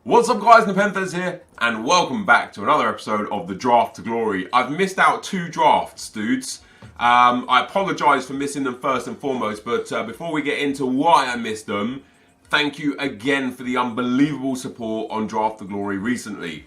What's up guys, NepentheZ here, and welcome back to another episode of the Draft to Glory. I've missed out 2 drafts, dudes. I apologise for missing them first and foremost, but before we get into why I missed them, thank you again for the unbelievable support on Draft to Glory recently.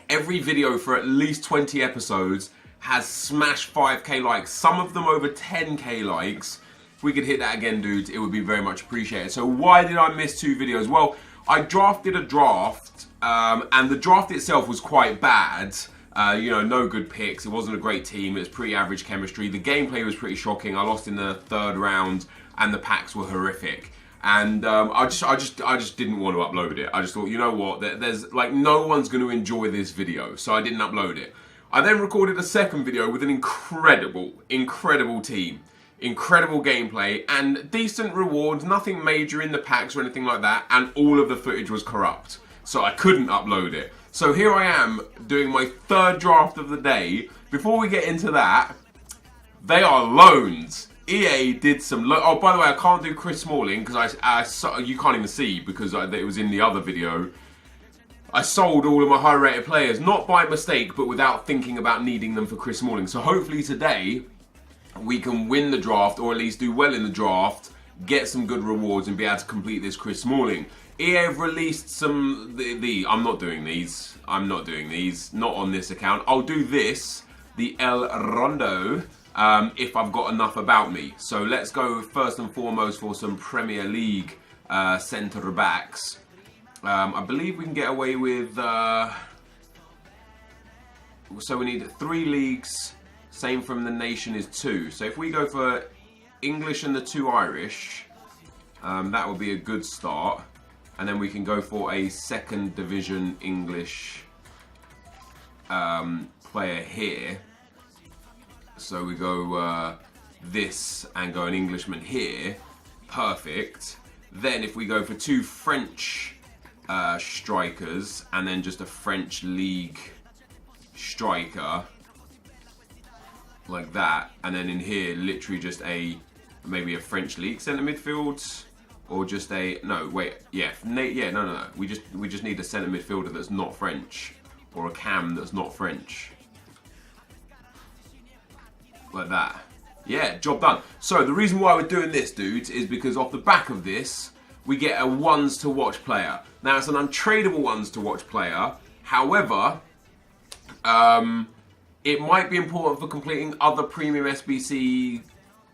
Every video for at least 20 episodes has smashed 5k likes, some of them over 10k likes. If we could hit that again, dudes, it would be very much appreciated. So why did I miss 2 videos? Well, I drafted a draft, and the draft itself was quite bad. No good picks. It wasn't a great team. It was pretty average chemistry. The gameplay was pretty shocking. I lost in the 3rd round, and the packs were horrific. And I just didn't want to upload it. I just thought, you know what? There's like no one's going to enjoy this video, so I didn't upload it. I then recorded a second video with an incredible team. Incredible gameplay and decent rewards, nothing major in the packs or anything like that, and all of the footage was corrupt, so I couldn't upload it. So here I am doing my 3rd draft of the day. Before we get into that, they are loans. EA did some oh, by the way, I can't do Chris Smalling because you can't even see because it was in the other video. I sold all of my high rated players, not by mistake, but without thinking about needing them for Chris Smalling. So hopefully today we can win the draft, or at least do well in the draft, get some good rewards, and be able to complete this Chris Smalling. EA have released some... I'm not doing these. Not on this account. I'll do this, the El Rondo, if I've got enough about me. So let's go first and foremost for some Premier League centre backs. I believe we can get away with... so we need 3 leagues... Same from the nation is 2. So if we go for English and the 2 Irish, that would be a good start. And then we can go for a 2nd division English player here. So we go this and go an Englishman here. Perfect. Then if we go for 2 French strikers and then just a French league striker, like that, and then in here literally just maybe a French league centre midfield, or just no we just need a centre midfielder that's not French, or a cam that's not French, like that. Yeah, job done. So the reason why we're doing this, dudes, is because off the back of this we get a ones to watch player. Now it's an untradeable ones to watch player, however it might be important for completing other premium SBC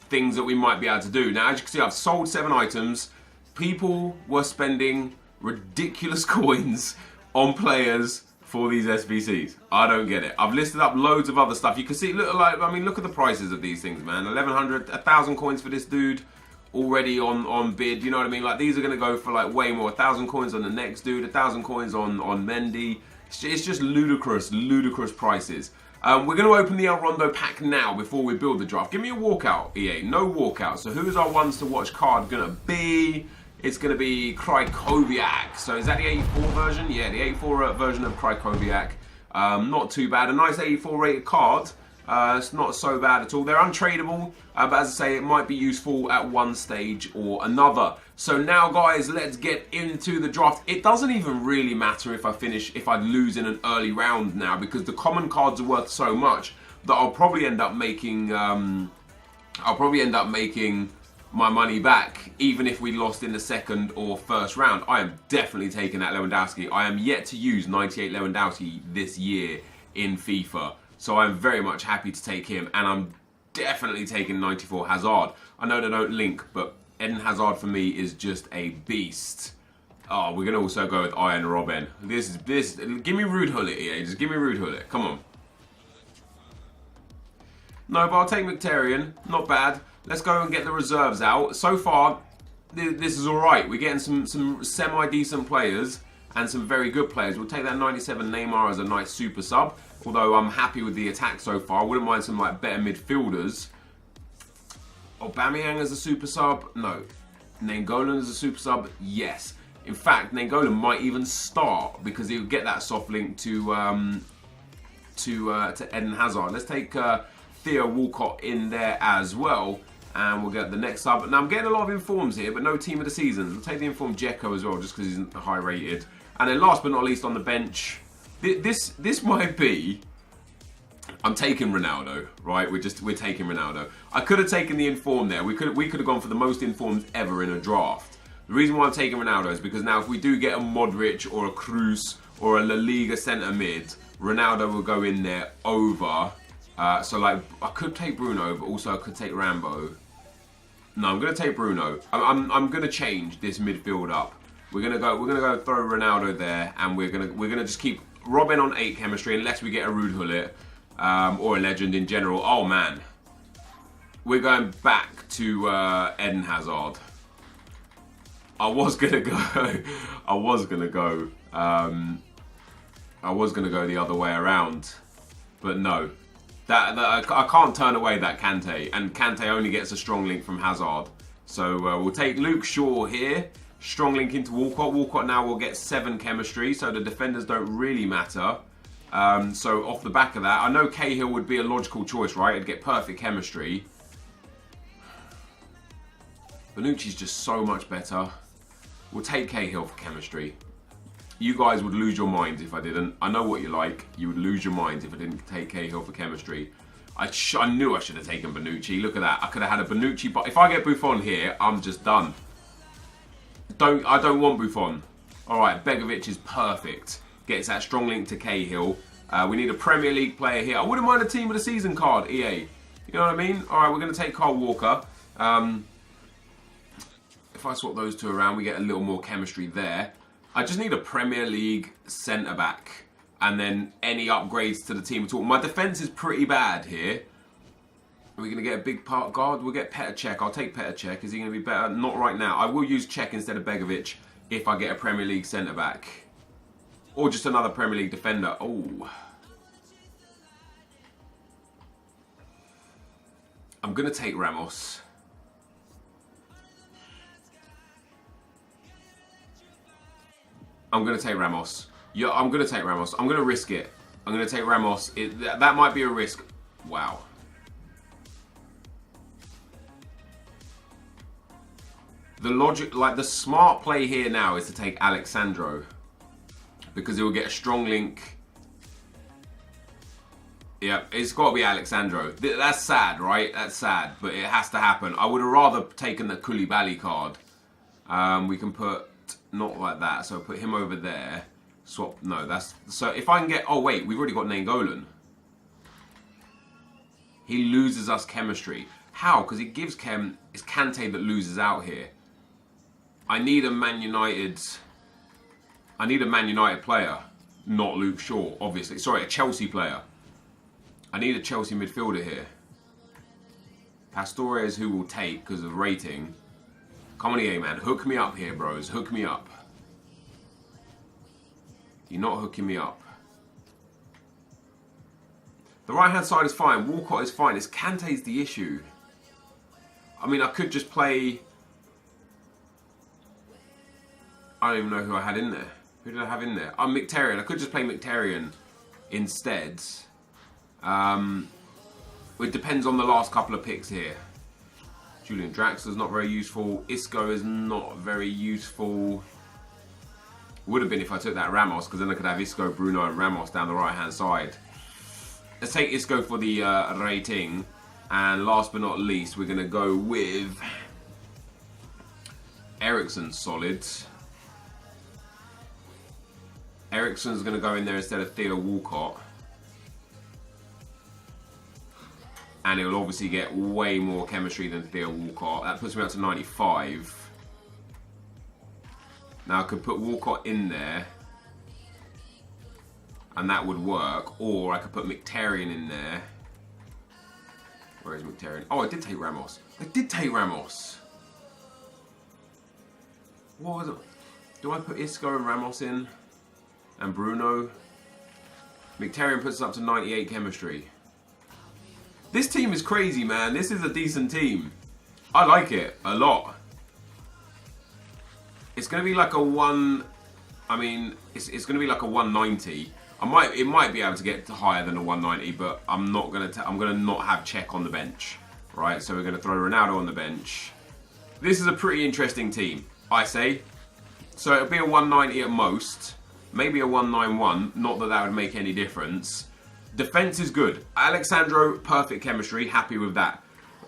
things that we might be able to do. Now, as you can see, I've sold 7 items. People were spending ridiculous coins on players for these SBCs. I don't get it. I've listed up loads of other stuff. You can see, look at the prices of these things, man. 1,100, 1,000 coins for this dude already on bid. You know what I mean? Like, these are going to go for like way more. 1,000 coins on the next dude, 1,000 coins on Mendy. It's just ludicrous prices. We're going to open the El Rondo pack now before we build the draft. Give me a walkout, EA. No walkout. So who's our ones to watch card going to be? It's going to be Krykowiak. So is that the 84 version? Yeah, the 84 version of Krykowiak. Not too bad. A nice 84 rated card. It's not so bad at all. They're untradeable, but as I say, it might be useful at one stage or another. So now, guys, let's get into the draft. It doesn't even really matter if I lose in an early round now, because the common cards are worth so much that I'll probably end up making my money back, even if we lost in the 2nd or 1st round. I am definitely taking that Lewandowski. I am yet to use 98 Lewandowski this year in FIFA. So I'm very much happy to take him, and I'm definitely taking 94 Hazard. I know they don't link, but Eden Hazard for me is just a beast. Oh, we're going to also go with Iron Robben. Give me Rude Hullet, EA. Just give me Rude Hullet. Come on. No, but I'll take Mkhitaryan. Not bad. Let's go and get the reserves out. So far, this is alright. We're getting some semi-decent players and some very good players. We'll take that 97 Neymar as a nice super sub. Although I'm happy with the attack so far. I wouldn't mind some like better midfielders. Aubameyang as a super sub? No. Nainggolan as a super sub? Yes. In fact, Nainggolan might even start because he'll get that soft link to Eden Hazard. Let's take Theo Walcott in there as well. And we'll get the next sub. Now, I'm getting a lot of informs here, but no team of the season. We'll take the informed Dzeko as well, just because he's high rated. And then last but not least on the bench, this might be. I'm taking Ronaldo, right? We're taking Ronaldo. I could have taken the informed there. We could have gone for the most informed ever in a draft. The reason why I'm taking Ronaldo is because now if we do get a Modric or a Cruz or a La Liga centre mid, Ronaldo will go in there over. So like I could take Bruno, but also I could take Rambo. No, I'm gonna take Bruno. I'm gonna change this midfield up. We're gonna go throw Ronaldo there, and we're gonna just keep Robin on 8 chemistry unless we get a Rude Hullet. Or a legend in general. Oh man, we're going back to Eden Hazard. I was gonna go the other way around, but no, that I can't turn away that Kante, and Kante only gets a strong link from Hazard. So we'll take Luke Shaw here, strong link into Walcott. Walcott now will get 7 chemistry, so the defenders don't really matter. So off the back of that, I know Cahill would be a logical choice, right? It'd get perfect chemistry. Bonucci's just so much better. We'll take Cahill for chemistry. You guys would lose your minds if I didn't. I know what you like. You would lose your minds if I didn't take Cahill for chemistry. I knew I should have taken Bonucci. Look at that. I could have had a Bonucci, but if I get Buffon here, I'm just done. I don't want Buffon. All right, Begovic is perfect. Gets that strong link to Cahill. We need a Premier League player here. I wouldn't mind a team of the season card, EA. You know what I mean? All right, we're going to take Kyle Walker. If I swap those two around, we get a little more chemistry there. I just need a Premier League centre-back. And then any upgrades to the team at all. My defence is pretty bad here. Are we going to get a big part guard? We'll get Petr Cech. I'll take Petr Cech. Is he going to be better? Not right now. I will use Cech instead of Begovic if I get a Premier League centre-back. Or just another Premier League defender. Oh. I'm going to take Ramos. I'm going to take Ramos. Yeah, I'm going to take Ramos. I'm going to risk it. I'm going to take Ramos. That might be a risk. Wow. The logic, like the smart play here now is to take Alexandro. Because it will get a strong link. Yeah, it's got to be Alexandro. That's sad, right? That's sad, but it has to happen. I would have rather taken the Koulibaly card. We can put, not like that, so put him over there. Swap, no, that's, so if I can get, oh wait, we've already got Nainggolan. He loses us chemistry. How? Because it gives it's Kante that loses out here. I need a Man United player, not Luke Shaw, obviously. Sorry, a Chelsea player. I need a Chelsea midfielder here. Pastore is who will take because of rating. Come on, EA, man. Hook me up here, bros. Hook me up. You're not hooking me up. The right-hand side is fine. Walcott is fine. It's Kante's the issue. I mean, I could just play... I don't even know who I had in there. Who did I have in there? Oh, Mkhitaryan. I could just play Mkhitaryan instead. It depends on the last couple of picks here. Julian Draxler's not very useful. Isco is not very useful. Would have been if I took that Ramos, because then I could have Isco, Bruno and Ramos down the right-hand side. Let's take Isco for the rating. And last but not least, we're going to go with... Eriksen's solid. Eriksen's going to go in there instead of Theo Walcott. And it will obviously get way more chemistry than Theo Walcott. That puts me up to 95. Now I could put Walcott in there. And that would work. Or I could put Mkhitaryan in there. Where is Mkhitaryan? Oh, I did take Ramos. I did take Ramos. What was it? Do I put Isco and Ramos in? And Bruno? Mkhitaryan puts us up to 98 chemistry. This team is crazy, man. This is a decent team. I like it a lot. It's going to be like a one... I mean, it's going to be like a 190. It might be able to get higher than a 190, but I'm not going to... I'm going to not have Cech on the bench. Right, so we're going to throw Ronaldo on the bench. This is a pretty interesting team, I say. So it'll be a 190 at most. maybe a 191. Not that that would make any difference. Defense is good. Alexandro, perfect chemistry. Happy with that.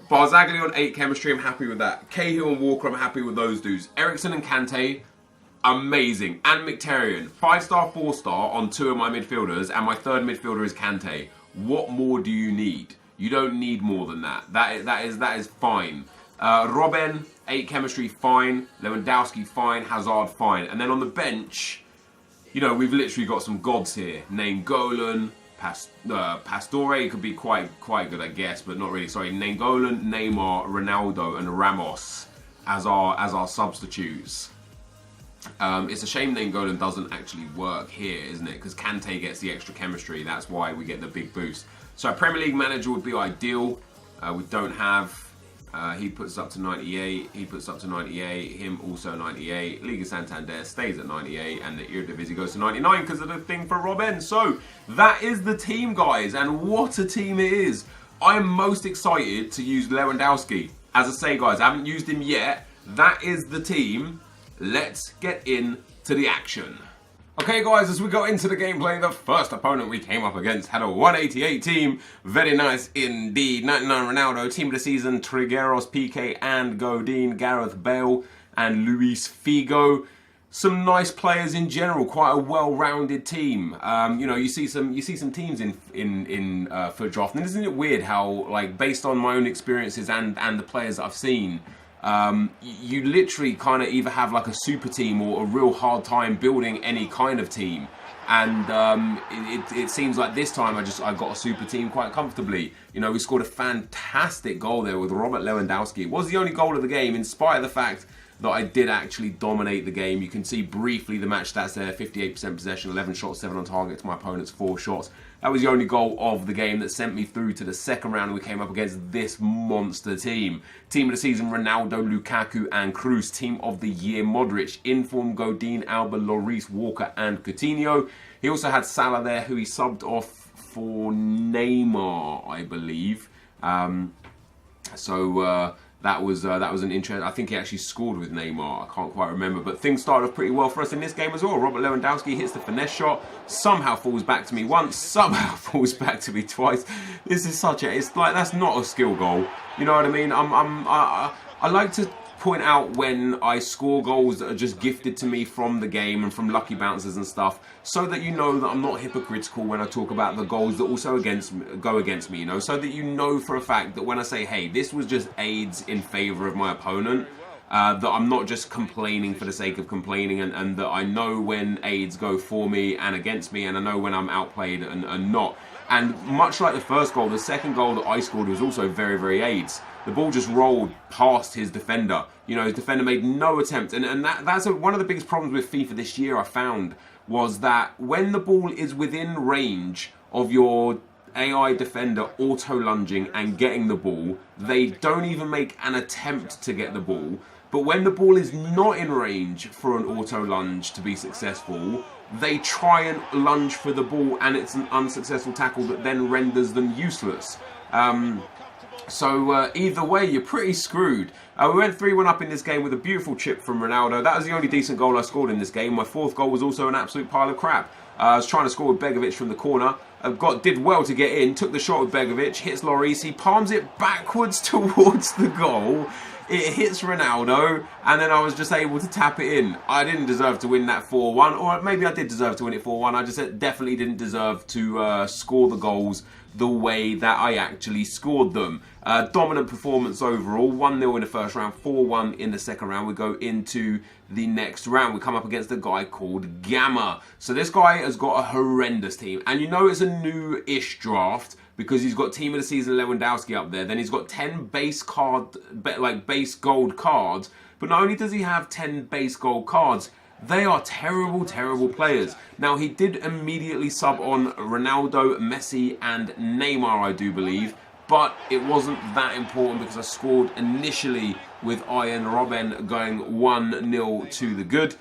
Barzagli on 8 chemistry. I'm happy with that. Cahill and Walker, I'm happy with those dudes. Ericsson and Kante, amazing. And Mkhitaryan, 5-star, 4-star on 2 of my midfielders, and my third midfielder is Kante. What more do you need? You don't need more than that. That is fine. Robben, 8 chemistry, fine. Lewandowski, fine. Hazard, fine. And then on the bench, you know, we've literally got some gods here. Nainggolan, Pastore could be quite good, I guess, but not really. Sorry, Nainggolan, Neymar, Ronaldo, and Ramos as our substitutes. It's a shame Nainggolan doesn't actually work here, isn't it? Because Kante gets the extra chemistry. That's why we get the big boost. So a Premier League manager would be ideal. We don't have. He puts up to 98. He puts up to 98. Him also 98. Liga Santander stays at 98, and the Eredivisie goes to 99 because of the thing for Robben. So that is the team, guys, and what a team it is! I am most excited to use Lewandowski. As I say, guys, I haven't used him yet. That is the team. Let's get into the action. Okay, guys, as we go into the gameplay, the first opponent we came up against had a 188 team. Very nice indeed. 99 Ronaldo, team of the season, Trigueros, PK and Godin, Gareth Bale and Luis Figo. Some nice players in general, quite a well-rounded team. You know, you see some teams in FUT Draft, and isn't it weird how, like, based on my own experiences and the players that I've seen, you literally kind of either have like a super team or a real hard time building any kind of team. And it seems like this time I got a super team quite comfortably. You know, we scored a fantastic goal there with Robert Lewandowski. It was the only goal of the game, in spite of the fact that I did actually dominate the game. You can see briefly the match stats there: 58% possession, 11 shots, 7 on target to my opponent's 4 shots. That was the only goal of the game that sent me through to the second round, and we came up against this monster team. Team of the season, Ronaldo, Lukaku and Kroos. Team of the year, Modric. Inform, Godin, Alba, Lloris, Walker and Coutinho. He also had Salah there, who he subbed off for Neymar, I believe. That was an interest. I think he actually scored with Neymar. I can't quite remember, but things started off pretty well for us in this game as well. Robert Lewandowski hits the finesse shot, somehow falls back to me once, somehow falls back to me twice. This is it's like, that's not a skill goal. You know what I mean? I like to point out when I score goals that are just gifted to me from the game and from lucky bounces and stuff, so that you know that I'm not hypocritical when I talk about the goals that also go against me, you know, so that you know for a fact that when I say, hey, this was just aids in favour of my opponent, that I'm not just complaining for the sake of complaining, and that I know when aids go for me and against me, and I know when I'm outplayed and not. And much like the first goal, the second goal that I scored was also very, very aids. The ball just rolled past his defender. You know, his defender made no attempt. And that's one of the biggest problems with FIFA this year, I found, was that when the ball is within range of your AI defender auto-lunging and getting the ball, they don't even make an attempt to get the ball. But when the ball is not in range for an auto-lunge to be successful, they try and lunge for the ball, and it's an unsuccessful tackle that then renders them useless. So either way, you're pretty screwed. We went 3-1 up in this game with a beautiful chip from Ronaldo. That was the only decent goal I scored in this game. My fourth goal was also an absolute pile of crap. I was trying to score with Begovic from the corner. Did well to get in, took the shot with Begovic, hits Lloris, he palms it backwards towards the goal. It hits Ronaldo, and then I was just able to tap it in. I didn't deserve to win that 4-1, or maybe I did deserve to win it 4-1. I just definitely didn't deserve to score the goals the way that I actually scored them. Dominant performance overall, 1-0 in the first round, 4-1 in the second round. We go into the next round. We come up against a guy called Gamma. So this guy has got a horrendous team, and you know it's a new-ish draft because he's got team of the season Lewandowski up there. Then he's got 10 base gold cards, but not only does he have 10 base gold cards, they are terrible, terrible players. Now, he did immediately sub on Ronaldo, Messi and Neymar, I do believe, but it wasn't that important because I scored initially with Ian Robben going 1-0 to the good.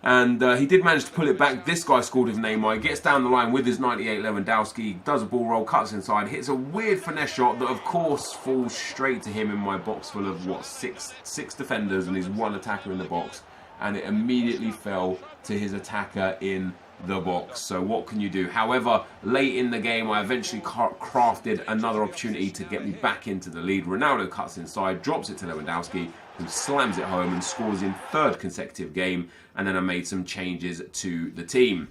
And he did manage to pull it back. This guy scored with Neymar. He gets down the line with his 98 Lewandowski, does a ball roll, cuts inside, hits a weird finesse shot that, of course, falls straight to him in my box full of, what, six defenders, and he's one attacker in the box. And it immediately fell to his attacker in the box. So what can you do? However, late in the game, I eventually crafted another opportunity to get me back into the lead. Ronaldo cuts inside, drops it to Lewandowski, who slams it home and scores in 3rd consecutive game. And then I made some changes to the team.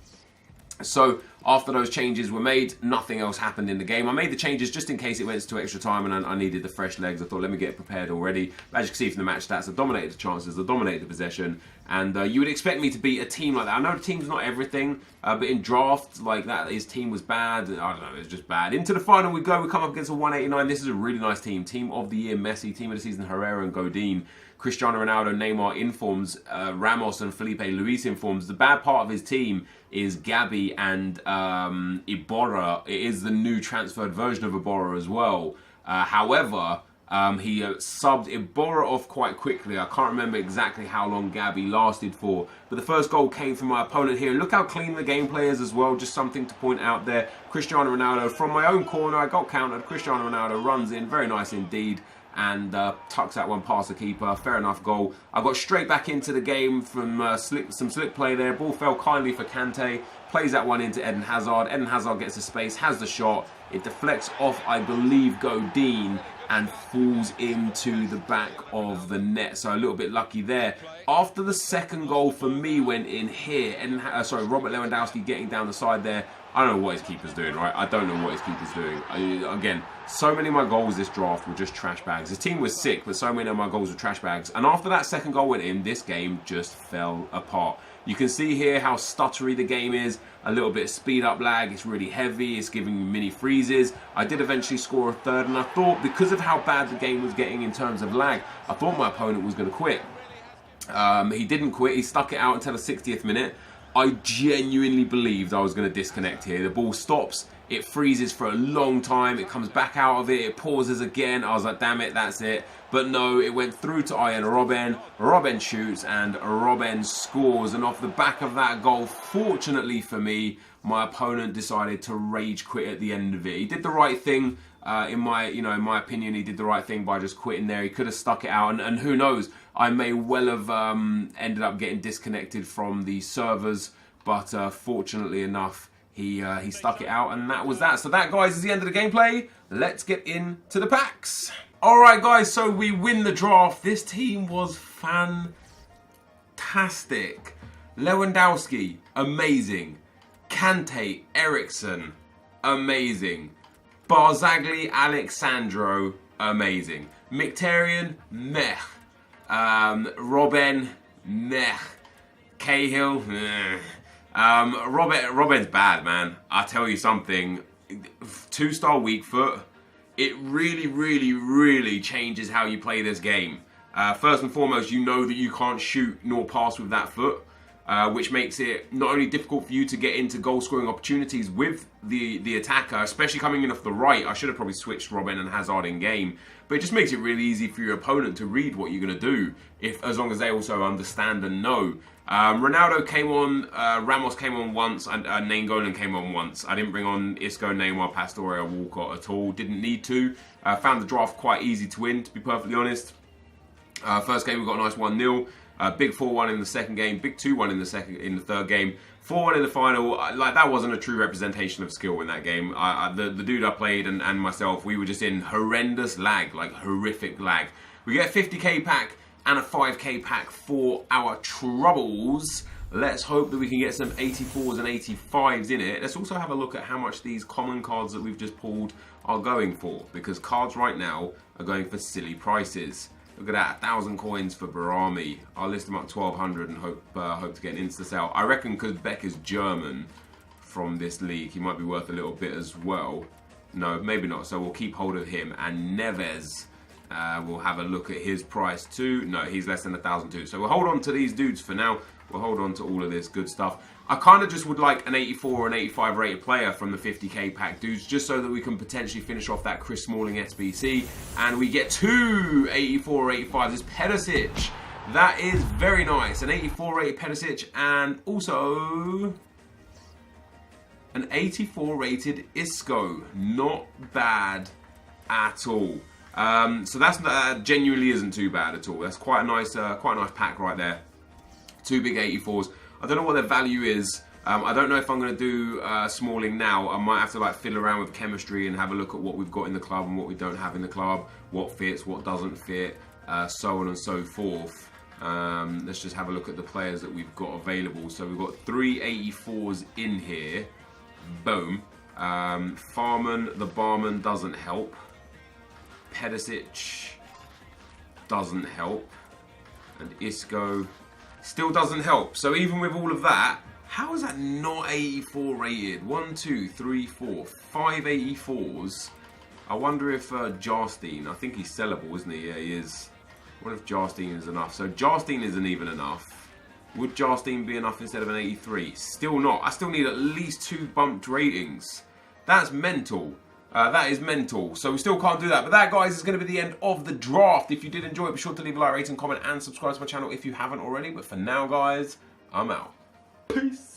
So after those changes were made, nothing else happened in the game. I made the changes just in case it went to extra time and I needed the fresh legs. I thought, let me get prepared already. But as you can see from the match stats, I dominated the chances, I dominated the possession. And you would expect me to beat a team like that. I know the team's not everything, but in drafts like that, his team was bad. I don't know, it was just bad. Into the final we go. We come up against a 189. This is a really nice team. Team of the year, Messi. Team of the season, Herrera and Godin. Cristiano Ronaldo, Neymar informs, Ramos and Felipe Luis informs. The bad part of his team is Gabi and Iborra. It is the new transferred version of Iborra as well. However, he subbed Iborra off quite quickly. I can't remember exactly how long Gabi lasted for, but the first goal came from my opponent here. Look how clean the gameplay is as well, just something to point out there. Cristiano Ronaldo from my own corner, I got countered. Cristiano Ronaldo runs in, very nice indeed, and tucks that one past the keeper. Fair enough goal. I got straight back into the game from some slip play there. Ball fell kindly for Kante. Plays that one into Eden Hazard. Eden Hazard gets the space, has the shot. It deflects off, I believe, Godin and falls into the back of the net. So a little bit lucky there. After the second goal for me went in here, Robert Lewandowski getting down the side there. I don't know what his keeper's doing, right? I don't know what his keeper's doing. Again, so many of my goals this draft were just trash bags. The team was sick, but so many of my goals were trash bags. And after that second goal went in, this game just fell apart. You can see here how stuttery the game is. A little bit of speed up lag. It's really heavy. It's giving me mini freezes. I did eventually score a third, and I thought, because of how bad the game was getting in terms of lag, I thought my opponent was going to quit. He didn't quit. He stuck it out until the 60th minute. I genuinely believed I was going to disconnect here. The ball stops, it freezes for a long time, it comes back out of it, it pauses again. I was like, damn it, that's it. But no, it went through to Ian Robben. Robben shoots and Robben scores. And off the back of that goal, fortunately for me, my opponent decided to rage quit at the end of it. He did the right thing. In my opinion, he did the right thing by just quitting there. He could have stuck it out, and who knows, I may well have ended up getting disconnected from the servers, but fortunately enough, he stuck it out, and that was that. So that, guys, is the end of the gameplay. Let's get into the packs. All right, guys, so we win the draft. This team was fantastic. Lewandowski, amazing. Kante, Eriksen, amazing. Barzagli, Alexandro, amazing. Mkhitaryan, meh. Robben, meh. Cahill, meh. Robben's bad, man. I'll tell you something. 2-star weak foot. It really, really, really changes how you play this game. First and foremost, you know that you can't shoot nor pass with that foot. Which makes it not only difficult for you to get into goal-scoring opportunities with the attacker, especially coming in off the right. I should have probably switched Robben and Hazard in game, but it just makes it really easy for your opponent to read what you're going to do, as long as they also understand and know. Ronaldo came on, Ramos came on once, and Nainggolan came on once. I didn't bring on Isco, Neymar, Pastore, or Walcott at all. Didn't need to. Found the draft quite easy to win, to be perfectly honest. First game we got a nice 1-0. Big 4-1 in the second game, big 2-1 in the third game, 4-1 in the final. Like, that wasn't a true representation of skill in that game. The dude I played and myself, we were just in horrendous lag, like horrific lag. We get a 50k pack and a 5k pack for our troubles. Let's hope that we can get some 84s and 85s in it. Let's also have a look at how much these common cards that we've just pulled are going for, because cards right now are going for silly prices. Look at that, 1,000 coins for Barami. I'll list them up 1,200 and hope to get an insta sale. I reckon because Beck is German from this league, he might be worth a little bit as well. No, maybe not. So we'll keep hold of him. And NepentheZ, we'll have a look at his price too. No, he's less than 1,000 too. So we'll hold on to these dudes for now. We'll hold on to all of this good stuff. I kind of just would like an 84 or an 85 rated player from the 50k pack dudes, just so that we can potentially finish off that Chris Smalling SBC. And we get 2 84 or 85s. It's NepentheZ. That is very nice. An 84 rated NepentheZ, and also an 84 rated Isco. Not bad at all. So that genuinely isn't too bad at all. That's quite a nice pack right there. 2 big 84s. I don't know what their value is I don't know if I'm going to do Smalling now. I might have to like fiddle around with chemistry and have a look at what we've got in the club and what we don't have in the club, what fits, what doesn't fit, so on and so forth. Let's just have a look at the players that we've got available. So we've got 3 84s in here. Boom. Farman, the barman, doesn't help. Pedicic doesn't help. And Isco still doesn't help. So even with all of that, how is that not 84 rated? 1, 2, 3, 4, 5 84s. I wonder if Jarstein, I think he's sellable, isn't he? Yeah, he is. I wonder if Jarstein is enough. So Jarstein isn't even enough. Would Jarstein be enough instead of an 83? Still not. I still need at least 2 bumped ratings. That's mental. That is mental. So we still can't do that. But that, guys, is going to be the end of the draft. If you did enjoy it, be sure to leave a like, rating, comment, and subscribe to my channel if you haven't already. But for now, guys, I'm out. Peace.